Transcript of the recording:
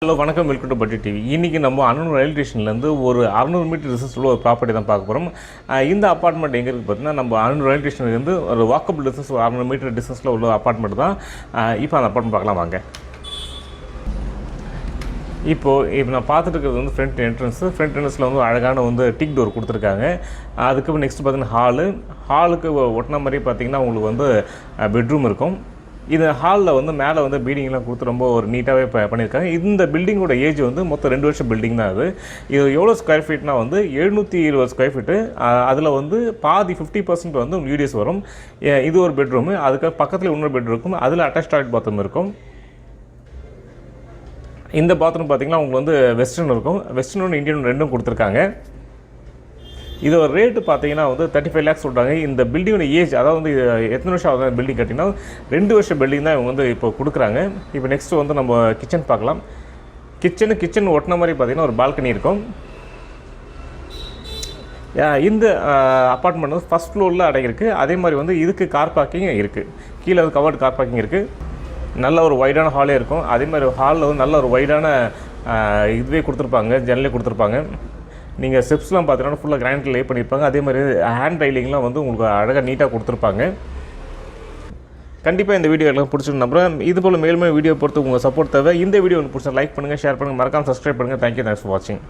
Hello வணக்கம், welcome to budget TV. இன்றைக்கி நம்ம அன்னூர் ரயில்வே ஸ்டேஷன்லேருந்து ஒரு 600 மீட்டர் டிஸ்டன்ஸில் ஒரு ப்ராப்பர்ட்டி தான் பார்க்க போகிறோம். இந்த அப்பார்ட்மெண்ட் எங்கே இருக்குது பார்த்தீங்கன்னா, நம்ம அன்னூர் ரயில்வே ஸ்டேஷன்லேருந்து ஒரு வாக்கபிள் டிஸ்டன்ஸ் 600 மீட்டர் டிஸ்டன்ஸில் உள்ள அப்பார்ட்மெண்ட் தான். இப்போ அந்த அப்பார்ட்மெண்ட் பார்க்கலாம் வாங்க. இப்போ நான் பார்த்துட்டு இருக்கிறது வந்து ஃப்ரண்ட் என்ட்ரன்ஸில் வந்து அழகான வந்து டிக் டோர் கொடுத்துருக்காங்க. அதுக்கு நெக்ஸ்ட் பார்த்தீங்கன்னா ஹாலுக்கு ஒட்டின மாதிரி பார்த்தீங்கன்னா உங்களுக்கு வந்து பெட்ரூம் இருக்கும். இது ஹாலில் வந்து மேலே வந்து பீடிங்லாம் கொடுத்து ரொம்ப ஒரு நீட்டாகவே பண்ணியிருக்காங்க. இந்த பில்டிங்கோட ஏஜ் வந்து மொத்தம் 2 வருஷம் பில்டிங் தான். இது எவ்வளோ ஸ்கொயர் ஃபீட்னா வந்து 720 ஸ்கொயர் ஃபீட்டு. அதில் வந்து பாதி 50% வந்து யூடிஎஸ் வரும். இது ஒரு பெட்ரூமு, அதுக்கு பக்கத்தில் இன்னொரு பெட்ரூம் இருக்கும். அதில் அட்டாச் டாய்லெட் பாத்ரூம் இருக்கும். இந்த பாத்ரூம் பார்த்திங்கன்னா உங்களுக்கு வந்து வெஸ்டர்ன் இருக்கும். வெஸ்டர்ன் இந்தியன் ரெண்டும் கொடுத்துருக்காங்க. இது ஒரு ரேட்டு பார்த்தீங்கன்னா வந்து 35 lakhs சொல்கிறாங்க. இந்த பில்டிங்கோட ஏஜ், அதாவது வந்து எத்தனை வருஷம் ஆகுது பில்டிங் கட்டிங்கன்னா 2 வருஷம் பில்டிங் தான் இவங்க வந்து இப்போ கொடுக்குறாங்க. இப்போ நெக்ஸ்ட்டு வந்து நம்ம கிச்சன் பார்க்கலாம். கிச்சன் ஒட்டின மாதிரி பார்த்திங்கன்னா ஒரு பால்கனி இருக்கும். இந்த அப்பார்ட்மெண்ட் வந்து ஃபஸ்ட் ஃப்ளோரில் அடங்கியிருக்கு. அதே மாதிரி வந்து இதுக்கு கார் பார்க்கிங் இருக்குது. கீழே வந்து கவர்டு கார் பார்க்கிங் இருக்குது. நல்ல ஒரு வைடான ஹாலே இருக்கும். அதே மாதிரி ஹாலில் வந்து நல்ல ஒரு வைடான இதுவே கொடுத்துருப்பாங்க, ஜன்னலே கொடுத்துருப்பாங்க. நீங்கள் ஸ்டெப்ஸ்லாம் பார்த்தீங்கன்னா ஃபுல்லாக கிரானைட் லே பண்ணியிருப்பாங்க. அதே மாதிரி ஹேண்ட் ரைலிங்லாம் வந்து உங்களுக்கு அழகாக நீட்டாக கொடுத்துருப்பாங்க. கண்டிப்பாக இந்த வீடியோ எல்லாம் பிடிச்சிருக்கு நம்புறேன். இது போல் மேலும் வீடியோ பொறுத்து உங்கள் சப்போர்ட் தேவை. இந்த வீடியோ உங்களுக்கு பிடிச்சா லைக் பண்ணுங்கள், ஷேர் பண்ணுங்கள், மறக்காமல் சப்ஸ்கிரைப் பண்ணுங்கள். தேங்க்யூ, தேங்க்ஸ் ஃபார் வாட்சிங்.